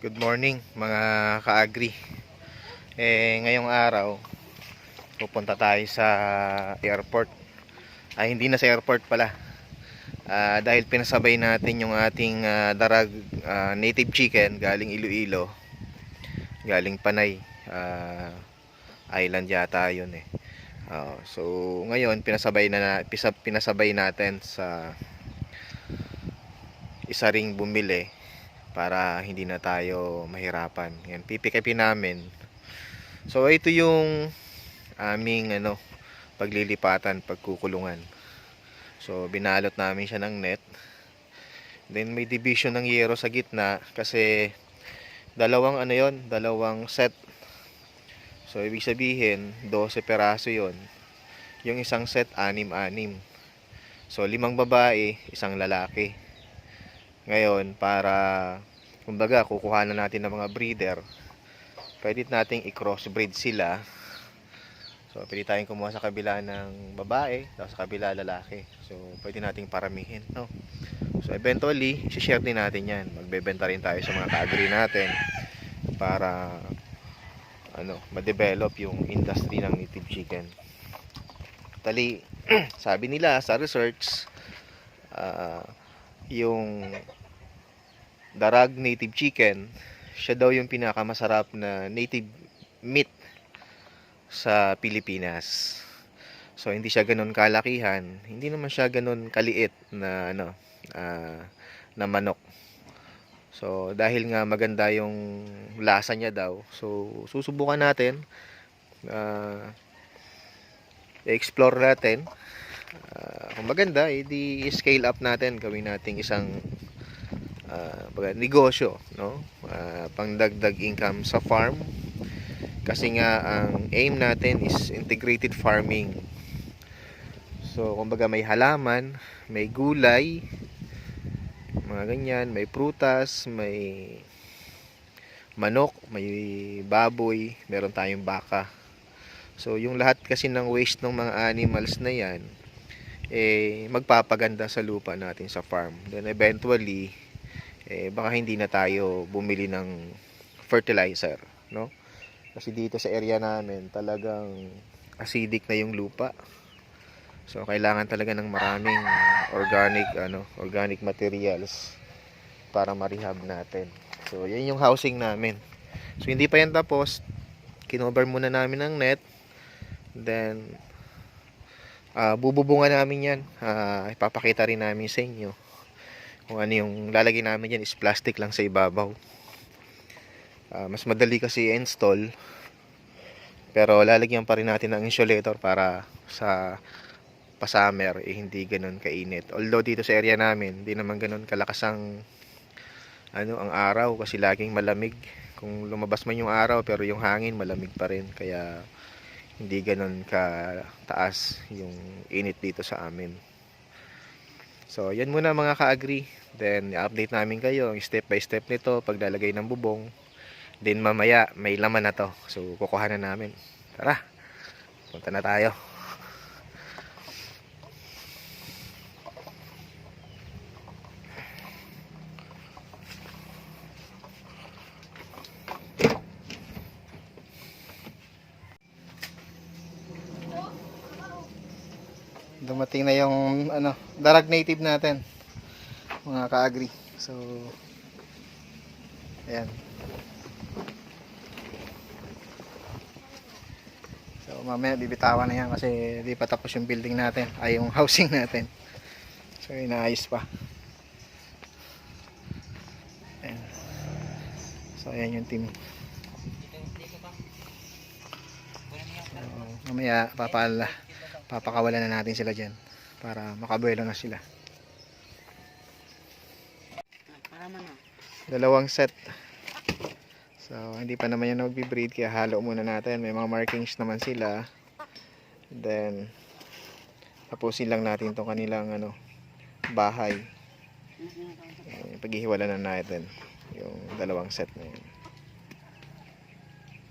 Good morning mga ka-agri. Ngayong araw pupunta tayo sa airport. Hindi na sa airport pala. Dahil pinasabay natin yung ating darag native chicken galing Iloilo, galing Panay Island yata yun eh. So ngayon pinasabay natin sa isa ring bumili para hindi na tayo mahirapan. Yan, pipikapin namin. So ito yung aming paglilipatan, pagkukulungan. So binalot namin siya ng net. Then may division ng yero sa gitna kasi dalawang set. So ibig sabihin 12 peraso yon. Yung isang set 6-6. So 5 babae, isang lalaki. Ngayon, para kumbaga kukuha na natin ng mga breeder, pwede nating i-crossbreed sila. So pwede tayong kumuha sa kabila ng babae, tapos sa kabila lalaki. So pwede nating paramihin, no? So eventually, i-share din natin yan. Magbebenta rin tayo sa mga ka-agri natin para ma-develop yung industry ng native chicken. Tali, sabi nila sa research, yung darag native chicken, siya daw yung pinakamasarap na native meat sa Pilipinas. So hindi siya ganoon kalakihan, hindi naman siya ganoon kaliit na na manok. So dahil nga maganda yung lasa niya daw, so susubukan natin, i-explore natin. Kung maganda, i-scale up natin, gawin nating isang negosyo, no? Pangdagdag income sa farm. Kasi nga ang aim natin is integrated farming. So kumbaga may halaman, may gulay, mga ganyan, may prutas, may manok, may baboy, meron tayong baka. So yung lahat kasi ng waste ng mga animals na yan magpapaganda sa lupa natin sa farm. Then eventually baka hindi na tayo bumili ng fertilizer, no? Kasi dito sa area namin talagang acidic na yung lupa. So kailangan talaga ng maraming organic materials para ma-rehab natin. So yan yung housing namin. So hindi pa yan tapos. Kinover muna namin ng net. Then bububungan namin yan. Ipapakita rin namin sa inyo kung ano yung lalagay namin yan. Is plastic lang sa ibabaw. Mas madali kasi install, pero lalagyan pa rin natin ng insulator para sa pa-summer hindi ganoon kainit. Although dito sa area namin hindi naman ganoon kalakas ang araw kasi laging malamig. Kung lumabas man yung araw pero yung hangin malamig pa rin, kaya hindi ganoon ka taas yung init dito sa amin. So yan muna mga ka-agri. Then i-update namin kayo step by step nito paglalagay ng bubong. Then mamaya may laman na to, so kukuha na namin. Tara, punta na tayo. Dumating na yung darag native natin mga ka-agri. So ayan. So mamaya bibitawan na yan kasi di pa tapos yung building natin, yung housing natin. So inaayos pa. Ayan. So ayan yung team. So, mamaya papakawalan na natin sila dyan para makabuelo na sila. Dalawang set. So hindi pa naman yan nagbi-breed kaya halo muna natin. May mga markings naman sila. Then tapusin lang natin itong kanilang bahay. Paghihiwala na natin yung dalawang set na yun.